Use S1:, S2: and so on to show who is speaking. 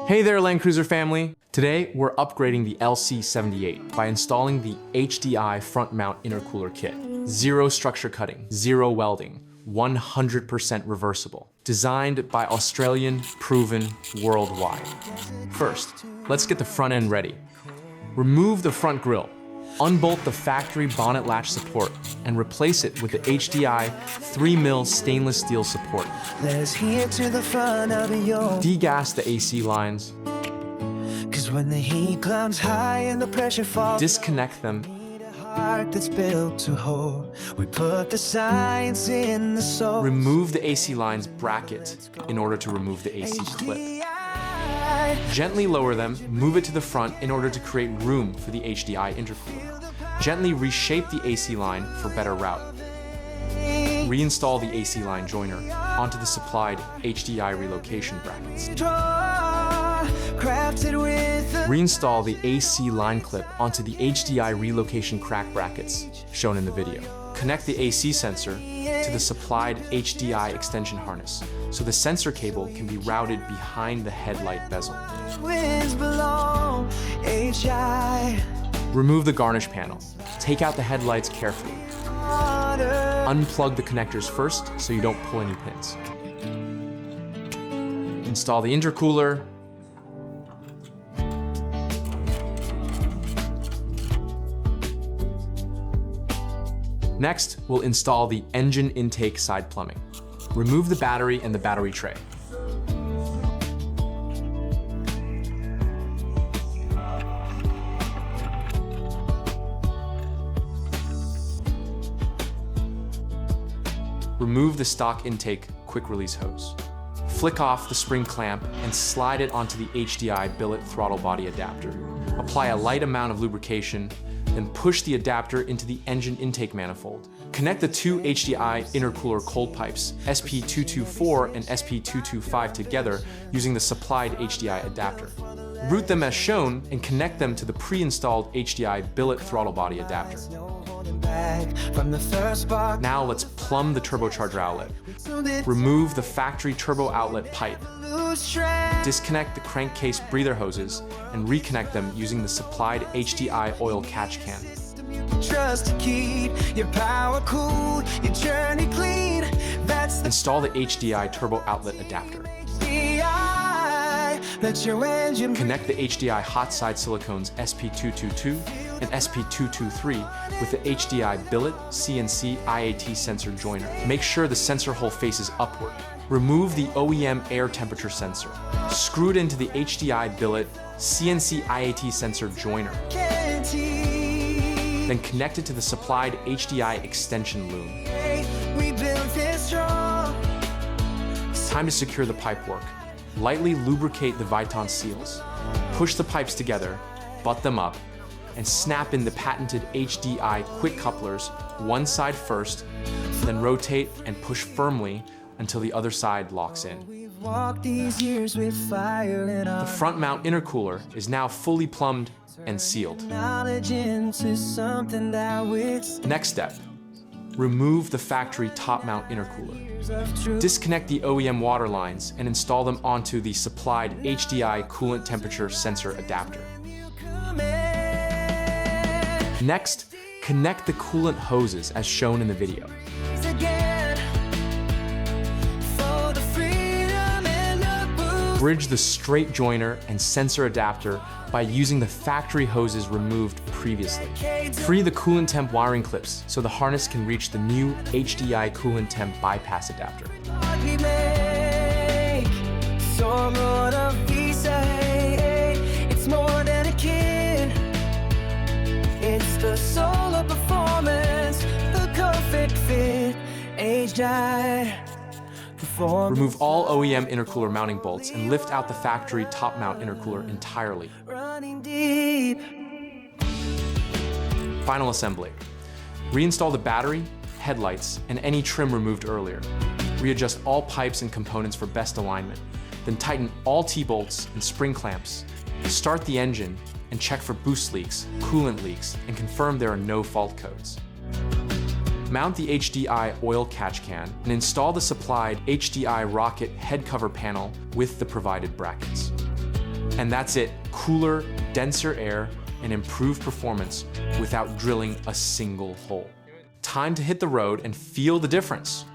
S1: Hey there, Landcruiser family! Today, we're upgrading the LC78 by installing the HDi Front Mount Intercooler kit. Zero structure cutting, zero welding, 100% reversible. Designed by Australian, proven worldwide. First, let's get the front end ready. Remove the front grille, unbolt the factory bonnet latch support, and replace it with the HDi 3mm stainless steel support. Degas the AC lines. When the heat climbs high and the pressure falls, disconnect them. That's built to hold. We put the science in the soul. Remove the AC lines bracket in order to remove the AC clip. Gently lower them, move it to the front in order to create room for the HDi intercooler. Gently reshape the AC line for better route. Reinstall the AC line joiner onto the supplied HDi relocation brackets. Reinstall the AC line clip onto the HDi relocation crack brackets shown in the video. Connect the AC sensor to the supplied HDi extension harness so the sensor cable can be routed behind the headlight bezel. Remove the garnish panel. Take out the headlights carefully. Unplug the connectors first so you don't pull any pins. Install the intercooler. Next, we'll install the engine intake side plumbing. Remove the battery and the battery tray. Remove the stock intake quick release hose. Flick off the spring clamp and slide it onto the HDi billet throttle body adapter. Apply a light amount of lubrication, then push the adapter into the engine intake manifold. Connect the two HDi intercooler cold pipes, SP224 and SP225 together using the supplied HDi adapter. Route them as shown and connect them to the pre-installed HDi billet throttle body adapter. Now let's plumb the turbocharger outlet. Remove the factory turbo outlet pipe. Disconnect the crankcase breather hoses and reconnect them using the supplied HDi oil catch can. Install the HDi turbo outlet adapter. Connect the HDi hot side silicones SP222 and SP223 with the HDi billet CNC IAT sensor joiner. Make sure the sensor hole faces upward. Remove the OEM air temperature sensor. Screw it into the HDi billet CNC IAT sensor joiner. Then connect it to the supplied HDi extension loom. Time to secure the pipework. Lightly lubricate the Viton seals. Push the pipes together, butt them up, and snap in the patented HDi quick couplers, one side first, then rotate and push firmly until the other side locks in. The front mount intercooler is now fully plumbed and sealed. Next step, remove the factory top mount intercooler. Disconnect the OEM water lines and install them onto the supplied HDi coolant temperature sensor adapter. Next, connect the coolant hoses as shown in the video. Bridge the straight joiner and sensor adapter by using the factory hoses removed previously. Free the coolant temp wiring clips so the harness can reach the new HDi coolant temp bypass adapter. It's more than a kid. It's the soul of performance, the perfect fit, HDi. Remove all OEM intercooler mounting bolts and lift out the factory top mount intercooler entirely. Final assembly. Reinstall the battery, headlights, and any trim removed earlier. Readjust all pipes and components for best alignment. Then tighten all T-bolts and spring clamps. Start the engine and check for boost leaks, coolant leaks, and confirm there are no fault codes. Mount the HDi oil catch can and install the supplied HDi rocket head cover panel with the provided brackets. And that's it, cooler, denser air, and improved performance without drilling a single hole. Time to hit the road and feel the difference.